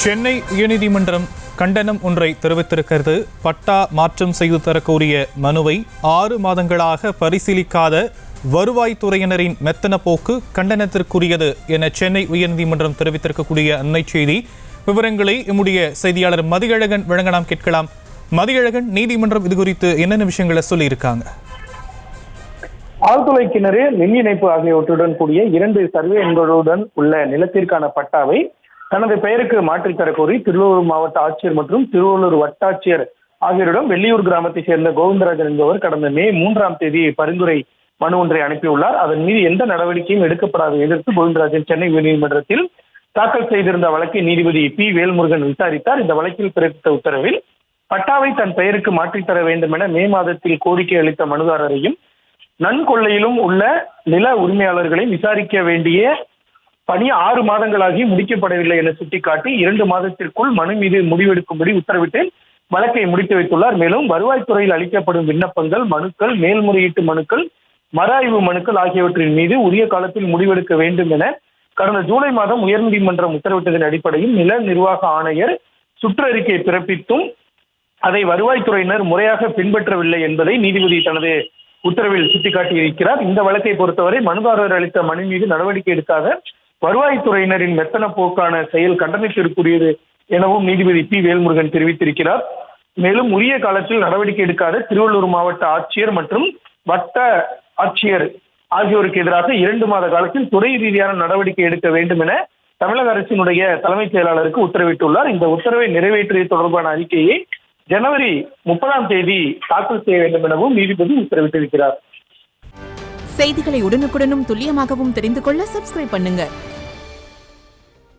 சென்னை உயர்நீதிமன்றம் கண்டனம் ஒன்றை தெரிவித்திருக்கிறது. பட்டா மாற்றம் செய்து தரக்கூடிய மனுவை 6 மாதங்களாக பரிசீலிக்காத வருவாய்த்துறையினரின் மெத்தன போக்கு கண்டனத்திற்குரியது என சென்னை உயர்நீதிமன்றம் தெரிவித்திருக்கக்கூடிய அன்னை செய்தி. விவரங்களை நம்முடைய செய்தியாளர் மதியழகன் வழங்க நாம் கேட்கலாம். மதியழகன், நீதிமன்றம் இது குறித்து என்னென்ன விஷயங்களை சொல்லியிருக்காங்க? ஆழ்துளை கிணறு, மின் இணைப்பு ஆகியவற்றுடன் கூடிய 2 சர்வே எண்களுடன் உள்ள நிலத்திற்கான பட்டாவை தனது பெயருக்கு மாற்றித் தரக்கோரி திருவள்ளூர் மாவட்ட ஆட்சியர் மற்றும் திருவள்ளூர் வட்டாட்சியர் ஆகியோரிடம் வெள்ளியூர் கிராமத்தை சேர்ந்த கோவிந்தராஜன் என்பவர் கடந்த மே 3ஆம் தேதி பரிந்துரை மனு ஒன்றை அனுப்பியுள்ளார். அதன் மீது எந்த நடவடிக்கையும் எடுக்கப்படாத எதிர்த்து கோவிந்தராஜன் சென்னை உயர்நீதிமன்றத்தில் தாக்கல் செய்திருந்த வழக்கை நீதிபதி பி வேல்முருகன் விசாரித்தார். இந்த வழக்கில் பிறப்பித்த உத்தரவில் பட்டாவை தன் பெயருக்கு மாற்றித் தர வேண்டும் என மே மாதத்தில் கோரிக்கை அளித்த மனுதாரரையும் நன்கொள்ளையிலும் உள்ள நில உரிமையாளர்களையும் விசாரிக்க வேண்டிய பணி 6 மாதங்களாகி முடிக்கப்படவில்லை என சுட்டிக்காட்டி 2 மாதத்திற்குள் மனு மீது முடிவெடுக்கும்படி உத்தரவிட்டு வழக்கை முடித்து வைத்துள்ளார். மேலும் வருவாய்த்துறையில் அளிக்கப்படும் விண்ணப்பங்கள், மனுக்கள், மேல்முறையீட்டு மனுக்கள், மறு ஆய்வு மனுக்கள் ஆகியவற்றின் மீது உரிய காலத்தில் முடிவெடுக்க வேண்டும் என கடந்த ஜூலை மாதம் உயர்நீதிமன்றம் உத்தரவிட்டதன் அடிப்படையில் நில நிர்வாக ஆணையர் சுற்றறிக்கை பிறப்பித்தும் அதை வருவாய்த்துறையினர் முறையாக பின்பற்றவில்லை என்பதை நீதிபதி தனது உத்தரவில் சுட்டிக்காட்டியிருக்கிறார். இந்த வழக்கை பொறுத்தவரை மனுதாரர் அளித்த மனு மீது நடவடிக்கை எடுக்காத வருவாய்த்துறையினரின் மெத்தன போக்கான செயல் கண்டனத்திற்குரியது எனவும் நீதிபதி பி வேல்முருகன் தெரிவித்திருக்கிறார். மேலும் உரிய காலத்தில் நடவடிக்கை எடுக்காத திருவள்ளூர் மாவட்ட ஆட்சியர் மற்றும் வட்ட ஆட்சியர் ஆகியோருக்கு எதிராக 2 மாத காலத்தில் துறை ரீதியான நடவடிக்கை எடுக்க வேண்டும் என தமிழக அரசினுடைய தலைமைச் செயலாளருக்கு உத்தரவிட்டுள்ளார். இந்த உத்தரவை நிறைவேற்றியது தொடர்பான அறிக்கையை ஜனவரி 30ஆம் தேதி தாக்கல் செய்ய வேண்டும் எனவும் நீதிபதி உத்தரவிட்டிருக்கிறார். செய்திகளை உடனுக்குடனும் துல்லியமாகவும் தெரிந்து கொள்ள சப்ஸ்கிரைப் பண்ணுங்க.